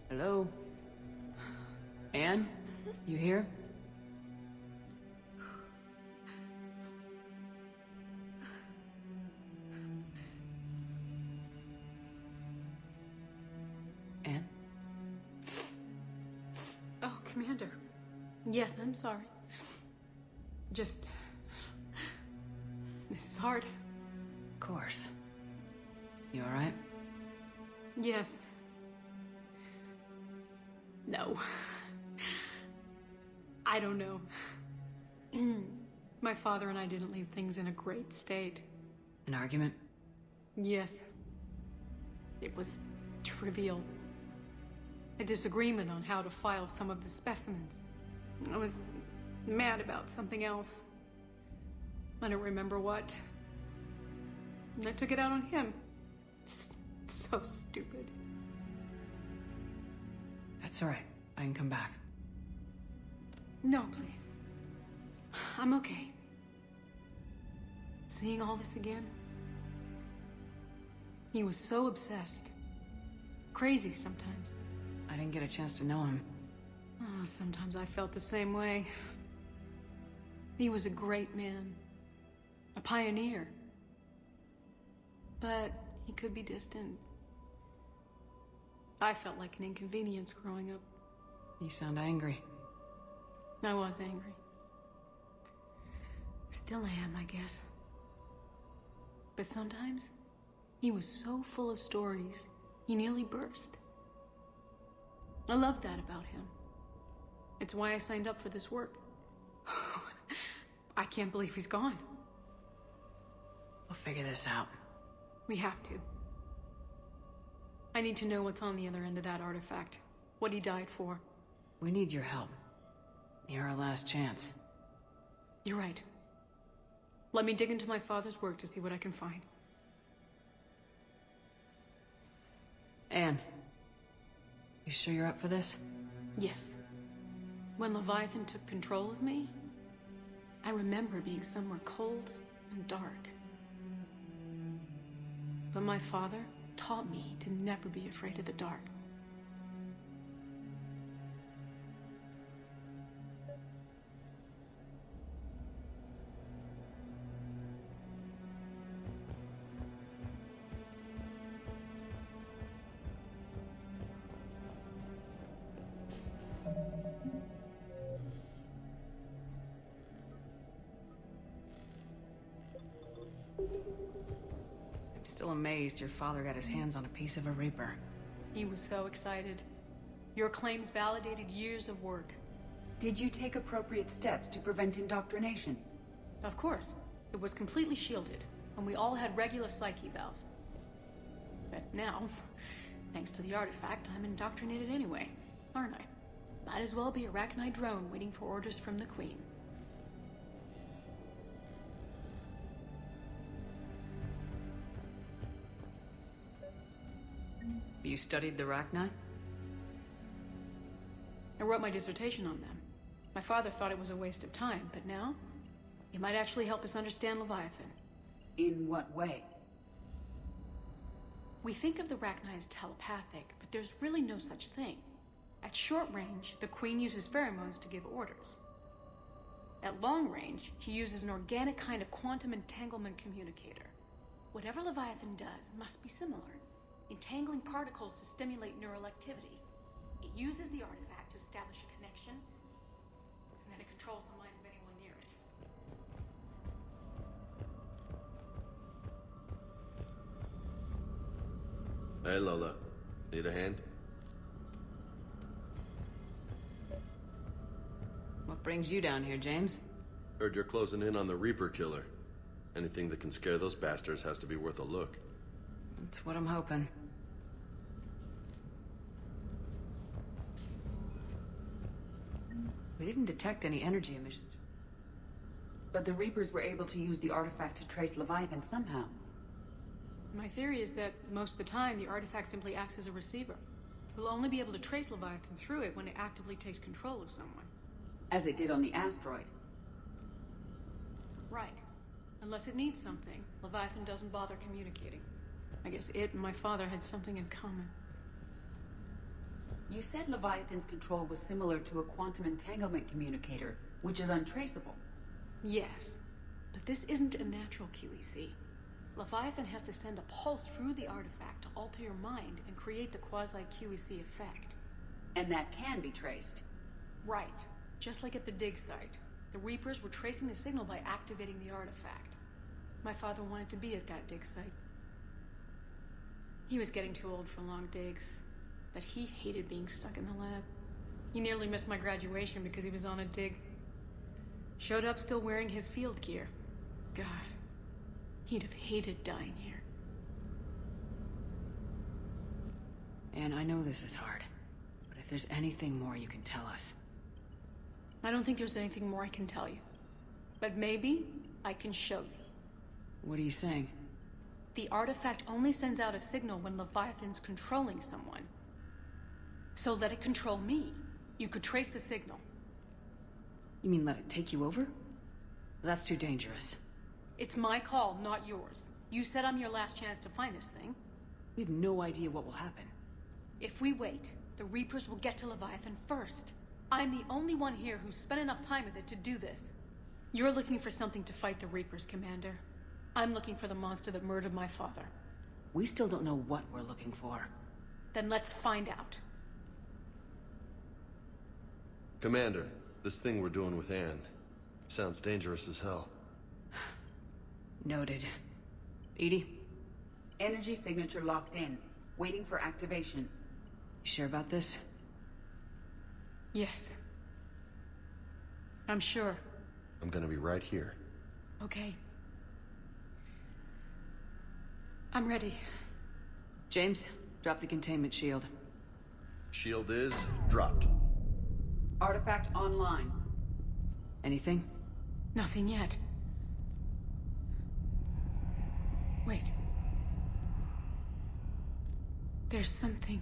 Hello? Anne? You here? Anne? Oh, Commander. Yes, I'm sorry. Just... this is hard. Of course. You alright? Yes. No. I don't know. My father and I didn't leave things in a great state. An argument? Yes. It was trivial. A disagreement on how to file some of the specimens. I was mad about something else. I don't remember what. And I took it out on him. So stupid. That's alright. I can come back. No, please. I'm okay. Seeing all this again? He was so obsessed. Crazy sometimes. I didn't get a chance to know him. Oh, sometimes I felt the same way. He was a great man. A pioneer. But he could be distant. I felt like an inconvenience growing up. You sound angry. I was angry. Still am, I guess. But sometimes, he was so full of stories, he nearly burst. I loved that about him. It's why I signed up for this work. I can't believe he's gone. We'll figure this out. We have to. I need to know what's on the other end of that artifact. What he died for. We need your help. You're our last chance. You're right. Let me dig into my father's work to see what I can find. Anne, you sure you're up for this? Yes. When Leviathan took control of me, I remember being somewhere cold and dark. But my father taught me to never be afraid of the dark. I'm still amazed your father got his hands on a piece of a Reaper. He was so excited. Your claims validated years of work. Did you take appropriate steps to prevent indoctrination? Of course. It was completely shielded, and we all had regular psych evals. But now, thanks to the artifact, I'm indoctrinated anyway, aren't I? Might as well be a Arachnite drone waiting for orders from the Queen. You studied the Arachnite? I wrote my dissertation on them. My father thought it was a waste of time, but now, it might actually help us understand Leviathan. In what way? We think of the Arachnite as telepathic, but there's really no such thing. At short range, the Queen uses pheromones to give orders. At long range, she uses an organic kind of quantum entanglement communicator. Whatever Leviathan does must be similar, entangling particles to stimulate neural activity. It uses the artifact to establish a connection, and then it controls the mind of anyone near it. Hey, Lola. Need a hand? What brings you down here, James? Heard you're closing in on the Reaper killer. Anything that can scare those bastards has to be worth a look. That's what I'm hoping. We didn't detect any energy emissions. But the Reapers were able to use the artifact to trace Leviathan somehow. My theory is that most of the time, the artifact simply acts as a receiver. We'll only be able to trace Leviathan through it when it actively takes control of someone. As it did on the asteroid. Right. Unless it needs something, Leviathan doesn't bother communicating. I guess it and my father had something in common. You said Leviathan's control was similar to a quantum entanglement communicator, which is untraceable. Yes, but this isn't a natural QEC. Leviathan has to send a pulse through the artifact to alter your mind and create the quasi-QEC effect. And that can be traced. Right. Just like at the dig site. The Reapers were tracing the signal by activating the artifact. My father wanted to be at that dig site. He was getting too old for long digs, but he hated being stuck in the lab. He nearly missed my graduation because he was on a dig. Showed up still wearing his field gear. God, he'd have hated dying here. And I know this is hard, but if there's anything more you can tell us. I don't think there's anything more I can tell you. But maybe I can show you. What are you saying? The artifact only sends out a signal when Leviathan's controlling someone. So let it control me. You could trace the signal. You mean let it take you over? That's too dangerous. It's my call, not yours. You said I'm your last chance to find this thing. We have no idea what will happen. If we wait, the Reapers will get to Leviathan first. I'm the only one here who's spent enough time with it to do this. You're looking for something to fight the Reapers, Commander. I'm looking for the monster that murdered my father. We still don't know what we're looking for. Then let's find out. Commander, this thing we're doing with Anne sounds dangerous as hell. Noted. Edie? Energy signature locked in, waiting for activation. You sure about this? Yes. I'm sure. I'm gonna be right here. Okay. I'm ready. James, drop the containment shield. Shield is dropped. Artifact online. Anything? Nothing yet. Wait. There's something.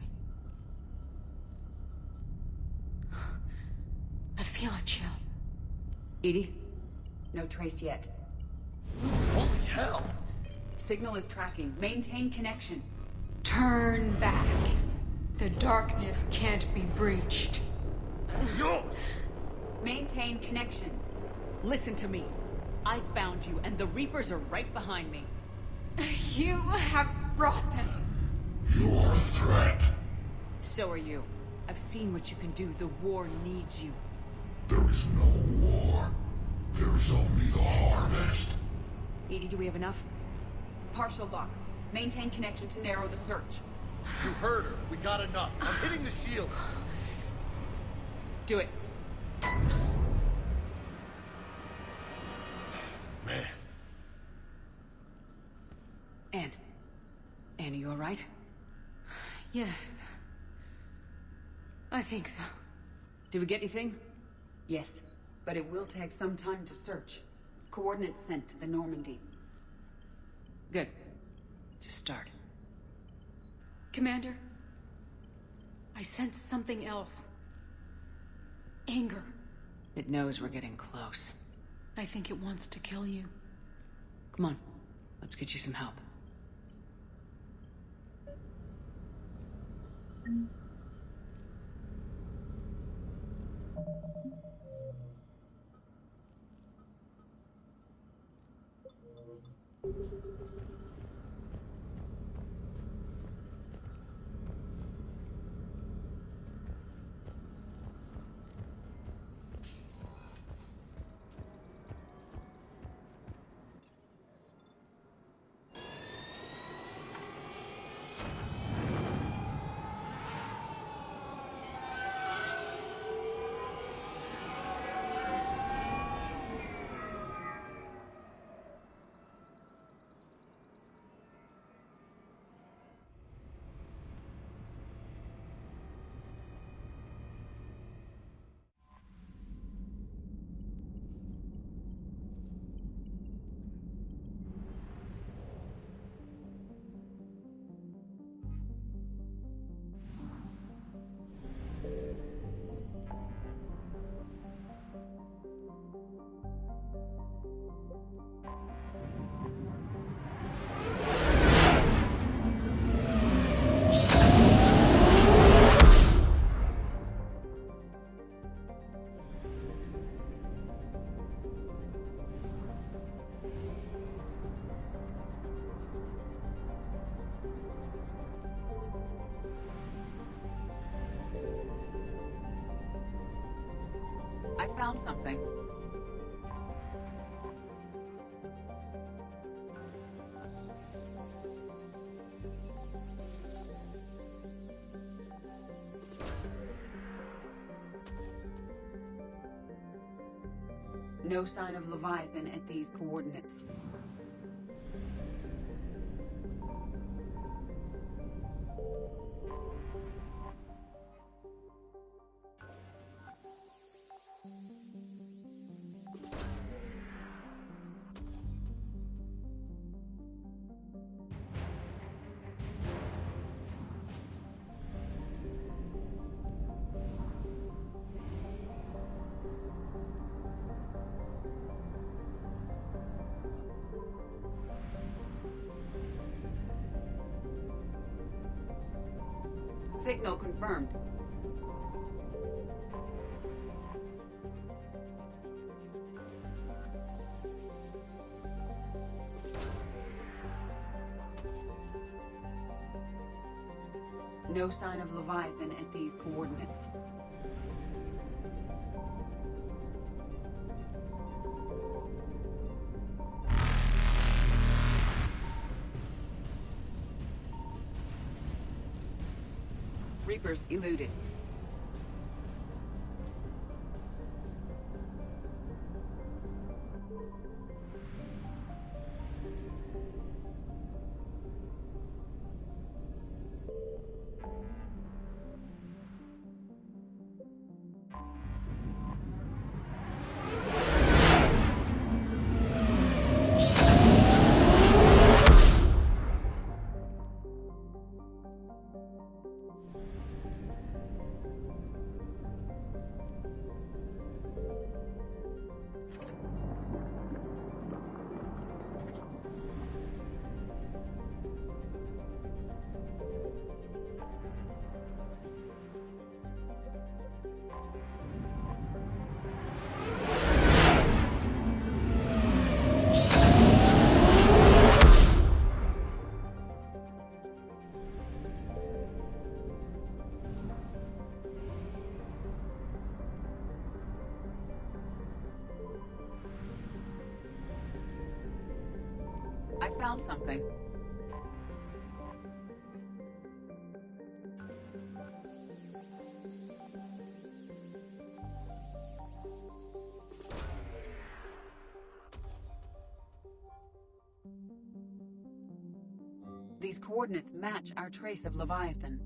I feel a chill. Edie? No trace yet. Holy hell! Signal is tracking. Maintain connection. Turn back. The darkness can't be breached. Yo! Maintain connection. Listen to me. I found you, and the Reapers are right behind me. You have brought them. You are a threat. So are you. I've seen what you can do. The war needs you. There is no war. There is only the harvest. Edie, do we have enough? Partial lock. Maintain connection to narrow the search. You heard her. We got enough. I'm hitting the shield. Do it. Man. Anne. Anne, are you alright? Yes. I think so. Did we get anything? Yes, but it will take some time to search. Coordinates sent to the Normandy. Good. It's a start. Commander, I sense something else. Anger. It knows we're getting close. I think it wants to kill you. Come on. Let's get you some help. I found something. No sign of Leviathan at these coordinates. Signal confirmed. No sign of Leviathan at these coordinates. Reapers eluded. found something. These coordinates match our trace of Leviathan.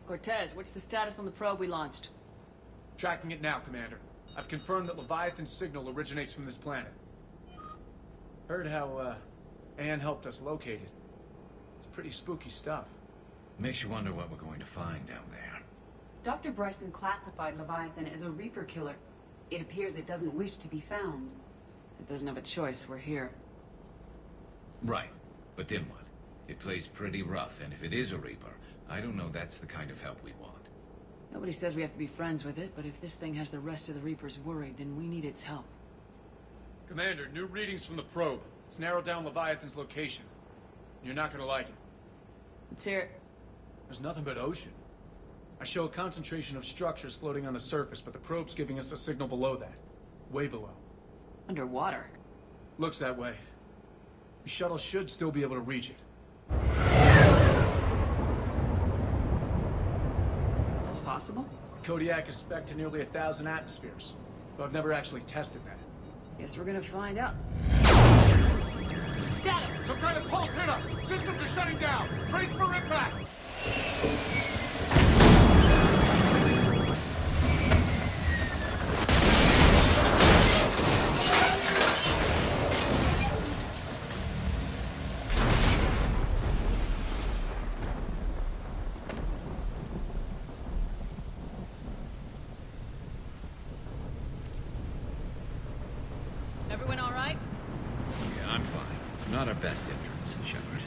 Cortez, what's the status on the probe we launched? Tracking it now, Commander. I've confirmed that Leviathan's signal originates from this planet. Heard how, Anne helped us locate it. It's pretty spooky stuff. Makes you wonder what we're going to find down there. Dr. Bryson classified Leviathan as a Reaper killer. It appears it doesn't wish to be found. It doesn't have a choice, we're here. Right. But then what? It plays pretty rough, and if it is a Reaper, I don't know that's the kind of help we want. Nobody says we have to be friends with it, but if this thing has the rest of the Reapers worried, then we need its help. Commander, new readings from the probe. It's narrowed down Leviathan's location. You're not gonna like it. Let's hear it. There's nothing but ocean. I show a concentration of structures floating on the surface, but the probe's giving us a signal below that. Way below. Underwater. Looks that way. The shuttle should still be able to reach it. That's possible? Kodiak is spec'd to nearly 1,000 atmospheres, but I've never actually tested that. Guess we're gonna find out. Status! Some kind of pulse hit us! Systems are shutting down! Brace for impact! Everyone all right? Yeah, I'm fine. Not our best entrance, Shepard.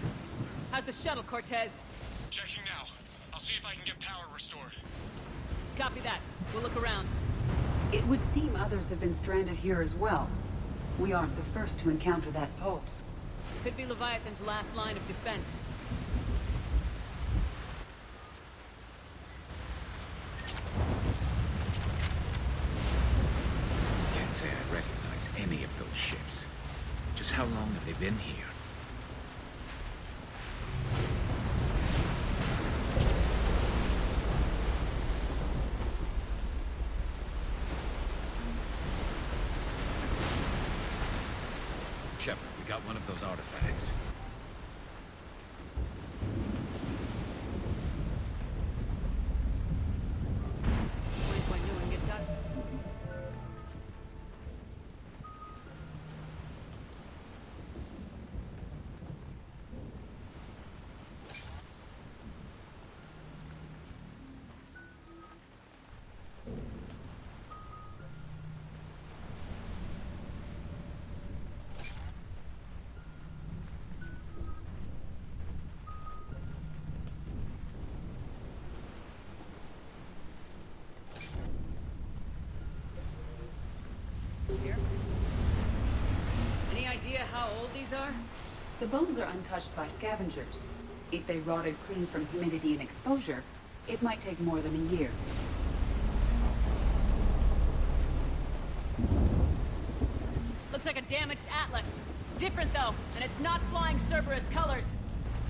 How's the shuttle, Cortez? Checking now. I'll see if I can get power restored. Copy that. We'll look around. It would seem others have been stranded here as well. We aren't the first to encounter that pulse. Could be Leviathan's last line of defense. Can't say I recognize any of those ships. Just how long have they been here? Shepard, we got one of those artifacts. Wait till Newman gets out. here. Any idea how old these are? The bones are untouched by scavengers. If they rotted clean from humidity and exposure, it might take more than a year. Looks like a damaged Atlas. Different though, and it's not flying Cerberus colors.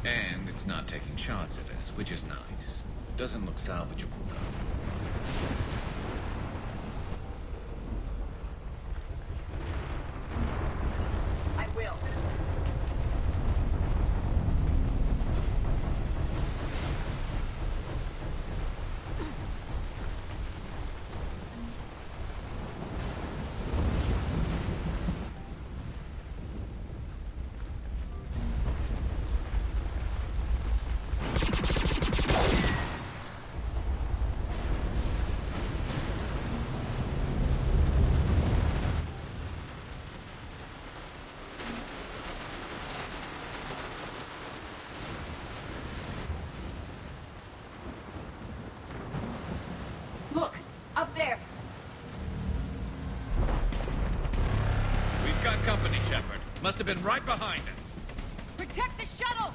And it's not taking shots at us, which is nice. Doesn't look salvageable, though. I will. Look, up there. We've got company, Shepard. Must have been right behind us. Protect the shuttle!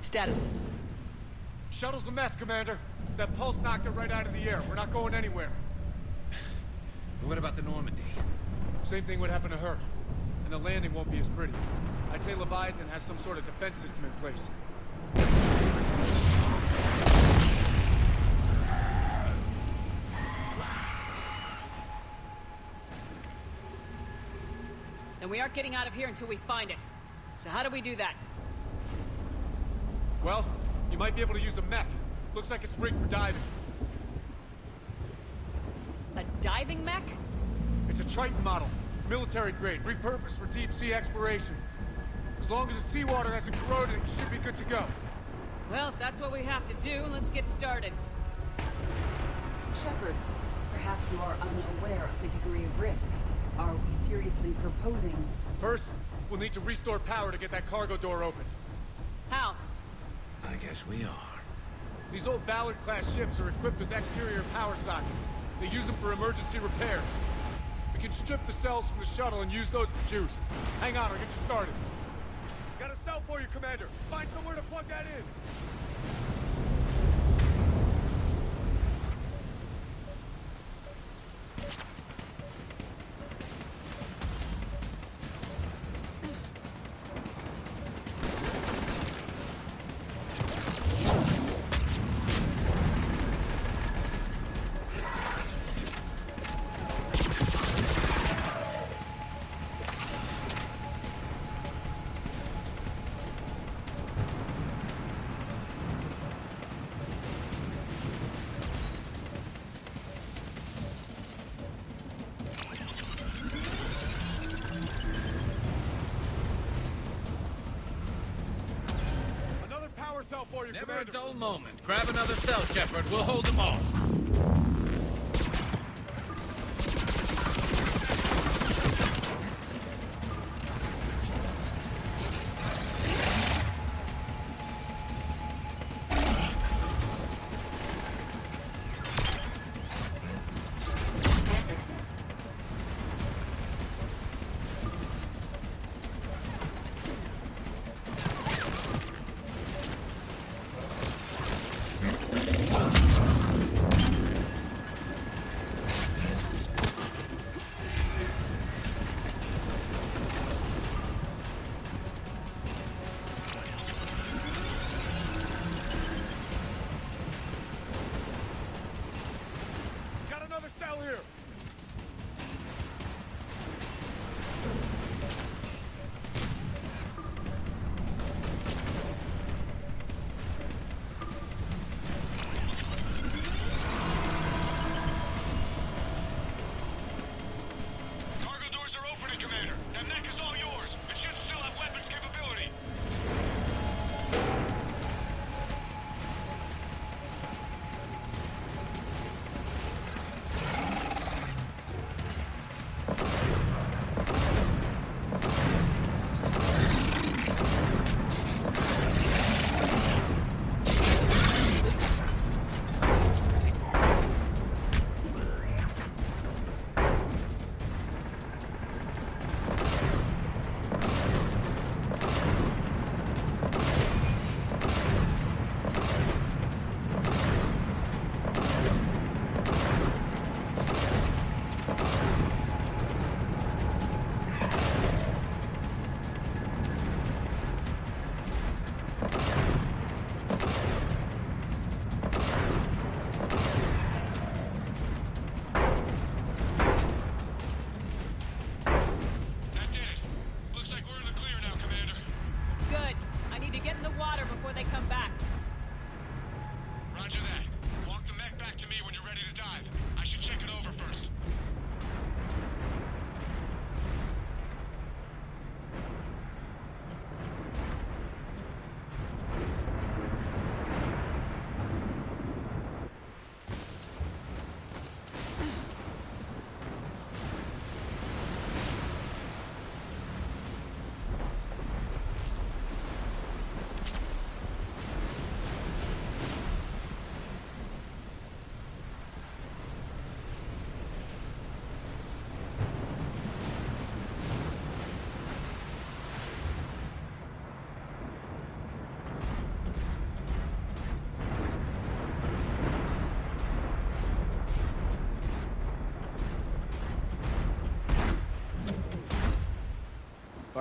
Status. Shuttle's a mess, Commander. That pulse knocked it right out of the air. We're not going anywhere. What about the Normandy? Same thing would happen to her. And the landing won't be as pretty. I'd say Leviathan has some sort of defense system in place. And we aren't getting out of here until we find it. So how do we do that? Well, you might be able to use a mech. Looks like it's rigged for diving. A diving mech? It's a Triton model. Military grade, repurposed for deep sea exploration. As long as the seawater hasn't corroded, it should be good to go. Well, if that's what we have to do, let's get started. Shepard, perhaps you are unaware of the degree of risk. Are we seriously proposing? First, we'll need to restore power to get that cargo door open. How? I guess we are. These old Ballard-class ships are equipped with exterior power sockets. They use them for emergency repairs. We can strip the cells from the shuttle and use those for juice. Hang on, I'll get you started. Got a cell for you, Commander. Find somewhere to plug that in. Cell for you, Never Commander. a dull moment. Grab another cell, Shepard. We'll hold them all.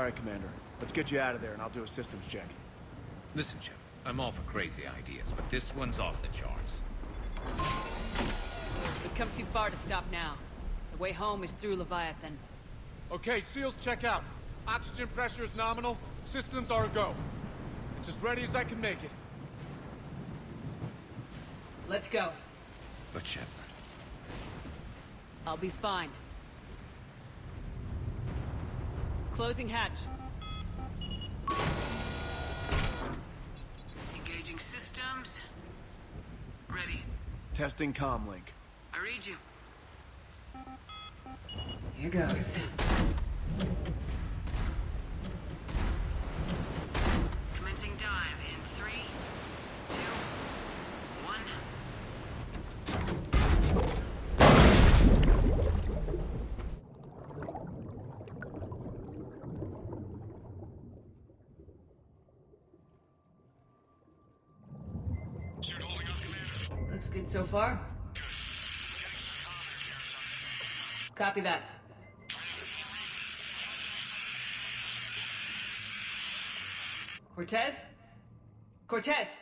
right, Commander. Let's get you out of there and I'll do a systems check. Listen, Shepard, I'm all for crazy ideas, but this one's off the charts. We've come too far to stop now. The way home is through Leviathan. Okay, SEALs, check out. Oxygen pressure is nominal. Systems are a go. It's as ready as I can make it. Let's go. But Shepard... I'll be fine. Closing hatch. Engaging systems. Ready. Testing comlink. I read you. Here goes. Commencing dive in 3, 2, 1. Suit holding up, Commander. Looks good so far. Good. Getting some comments here or something. Copy that. Cortez? Cortez!